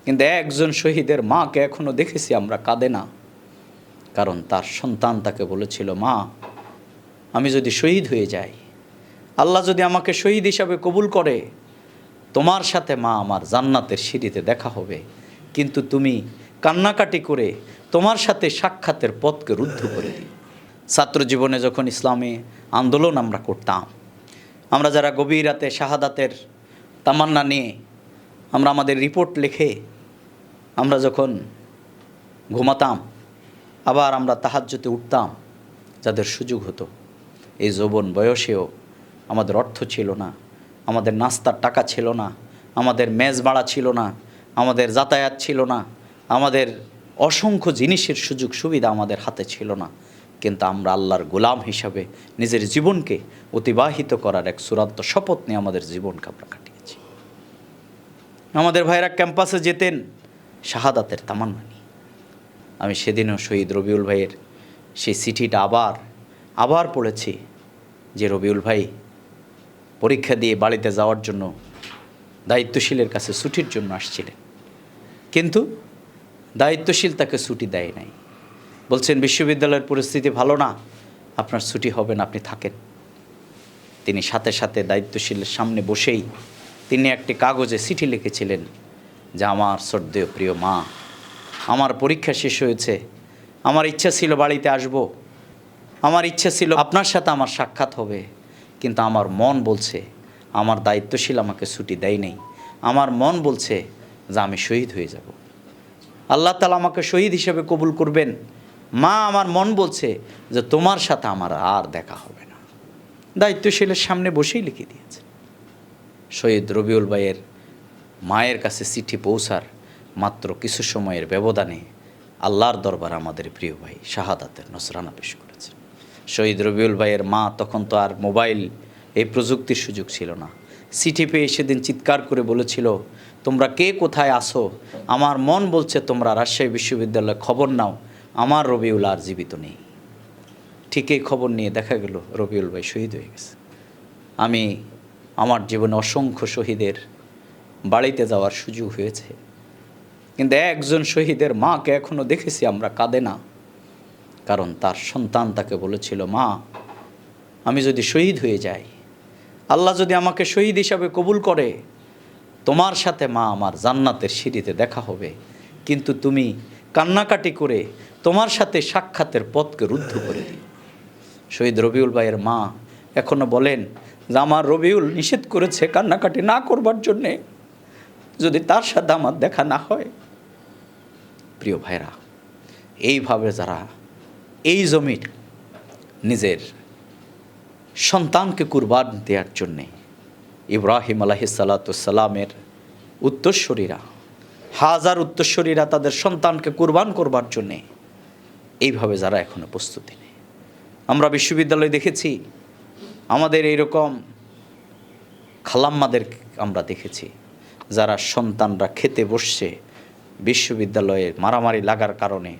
কিন্তু একজন শহীদের মাকে এখনও দেখেছি আমরা, কাঁদে না। কারণ তার সন্তান তাকে বলেছিল, মা আমি যদি শহীদ হয়ে যাই, আল্লাহ যদি আমাকে শহীদ হিসাবে কবুল করে, তোমার সাথে মা আমার জান্নাতের সিঁড়িতে দেখা হবে, কিন্তু তুমি কান্নাকাটি করে তোমার সাথে সাক্ষাতের পথকে রুদ্ধ করে দিও। ছাত্র জীবনে যখন ইসলামী আন্দোলন আমরা করতাম, আমরা যারা গভীর রাতে শাহাদাতের তামান্না নিয়ে আমরা আমাদের রিপোর্ট লিখে আমরা যখন ঘুমাতাম, আবার আমরা তাহাজ্জুদে উঠতাম, যাদের সুযোগ হতো, এই যৌবন বয়সেও আমাদের অর্থ ছিল না, আমাদের নাস্তার টাকা ছিল না, আমাদের মেজ ভাড়া ছিল না, আমাদের যাতায়াত ছিল না, আমাদের অসংখ্য জিনিসের সুযোগ সুবিধা আমাদের হাতে ছিল না, কিন্তু আমরা আল্লাহর গোলাম হিসাবে নিজের জীবনকে অতিবাহিত করার এক চূড়ান্ত শপথ নিয়ে আমাদের জীবনকে আমরা কাটিয়েছি। আমাদের ভাইরা ক্যাম্পাসে যেতেন শাহাদাতের তামান্না নিয়ে। আমি সেদিনও শহীদ রবিউল ভাইয়ের সেই চিঠিটা আবার পড়েছি, যে রবিউল ভাই পরীক্ষা দিয়ে বাড়িতে যাওয়ার জন্য দায়িত্বশীলের কাছে ছুটির জন্য আসছিলেন, কিন্তু দায়িত্বশীল তাকে ছুটি দেয় নাই। বলছেন বিশ্ববিদ্যালয়ের পরিস্থিতি ভালো না, আপনার ছুটি হবে না, আপনি থাকেন। তিনি সাথে সাথে দায়িত্বশীলের সামনে বসেই তিনি একটি কাগজে চিঠি লিখেছিলেন যে, আমার শ্রদ্ধেয় প্রিয় মা, আমার পরীক্ষা শেষ হয়েছে, আমার ইচ্ছা ছিল বাড়িতে আসব, আমার ইচ্ছা ছিল আপনার সাথে আমার সাক্ষাৎ হবে, কিন্তু আমার মন বলছে, আমার দায়িত্বশীল আমাকে ছুটি দেয় নাই, আমার মন বলছে যে আমি শহীদ হয়ে যাব, আল্লাহ তাআলা আমাকে শহীদ হিসেবে কবুল করবেন। মা, আমার মন বলছে যে তোমার সাথে আমার আর দেখা হবে না। দায়িত্বশীলের সামনে বসেই লিখে দিয়েছে। শহীদ রবিউল ভাইয়ের মায়ের কাছে চিঠি পৌঁছার মাত্র কিছু সময়ের ব্যবধানে আল্লাহর দরবার আমাদের প্রিয় ভাই শাহাদাতের নসরানা পেশ করেছে। শহীদ রবিউল ভাইয়ের মা তখন তো আর মোবাইল, এই প্রযুক্তির সুযোগ ছিল না। চিঠি পেয়ে সেদিন চিৎকার করে বলেছিল, তোমরা কে কোথায় আসো, আমার মন বলছে তোমরা রাজশাহী বিশ্ববিদ্যালয়ে খবর নাও, আমার রবিউল আর জীবিত নেই। ঠিক এই খবর নিয়ে দেখা গেল রবিউল ভাই শহীদ হয়ে গেছে। আমি আমার জীবনে অসংখ্য শহীদের বাড়িতে যাওয়ার সুযোগ হয়েছে, কিন্তু একজন শহীদের মাকে এখনও দেখেছি আমরা, কাঁদে না। কারণ তার সন্তান তাকে বলেছিল, মা আমি যদি শহীদ হয়ে যাই, আল্লাহ যদি আমাকে শহীদ হিসাবে কবুল করে, তোমার সাথে মা আমার জান্নাতের সিঁড়িতে দেখা হবে, কিন্তু তুমি কান্নাকাটি করে তোমার সাথে সাক্ষাতের পথকে রুদ্ধ করে দিও। শহীদ রবিউল ভাইয়ের মা এখনও বলেন যে, আমার রবিউল নিষেধ করেছে কান্নাকাটি না করবার জন্যে, যদি তার সাথে আমার দেখা না হয়। প্রিয় ভাইরা, এইভাবে যারা এই জমির নিজের সন্তানকে কুরবান দেওয়ার জন্যে, ইব্রাহিম আলাইহিসসালামের উত্তরসূরিরা, হাজার উত্তরসূরিরা তাদের সন্তানকে কুরবান করবার জন্যে এইভাবে যারা এখনও প্রস্তুতি নেয়। আমরা বিশ্ববিদ্যালয়ে দেখেছি, আমাদের এইরকম খালাম্মাদের আমরা দেখেছি, যারা সন্তানরা খেতে বসছে, বিশ্ববিদ্যালয়ে মারামারি লাগার কারণে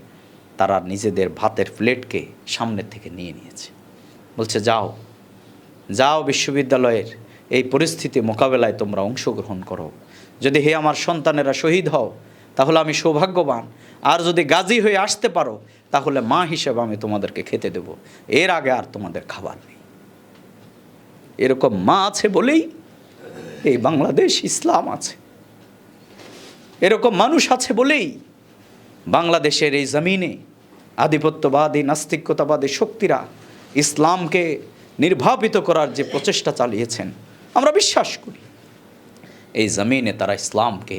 তারা নিজেদের ভাতের প্লেটকে সামনের থেকে নিয়ে নিয়েছে। বলছে, যাও যাও বিশ্ববিদ্যালয়ের এই পরিস্থিতি মোকাবেলায় তোমরা অংশগ্রহণ করো। যদি হে আমার সন্তানেরা শহীদ হও তাহলে আমি সৌভাগ্যবান, আর যদি গাজী হয়ে আসতে পারো তাহলে মা হিসেবে আমি তোমাদেরকে খেতে দেব, এর আগে আর তোমাদের খাবার নেই। এরকম মা আছে বলেই এই বাংলাদেশ ইসলাম আছে, এরকম মানুষ আছে বলেই বাংলাদেশের এই জমিনে আধিপত্যবাদী নাস্তিকতাবাদী শক্তিরা ইসলামকে নির্বাপিত করার যে প্রচেষ্টা চালিয়েছেন, আমরা বিশ্বাস করি এই জমিনে তারা ইসলামকে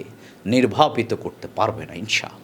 নির্বাপিত করতে পারবে না ইনশাআল্লাহ।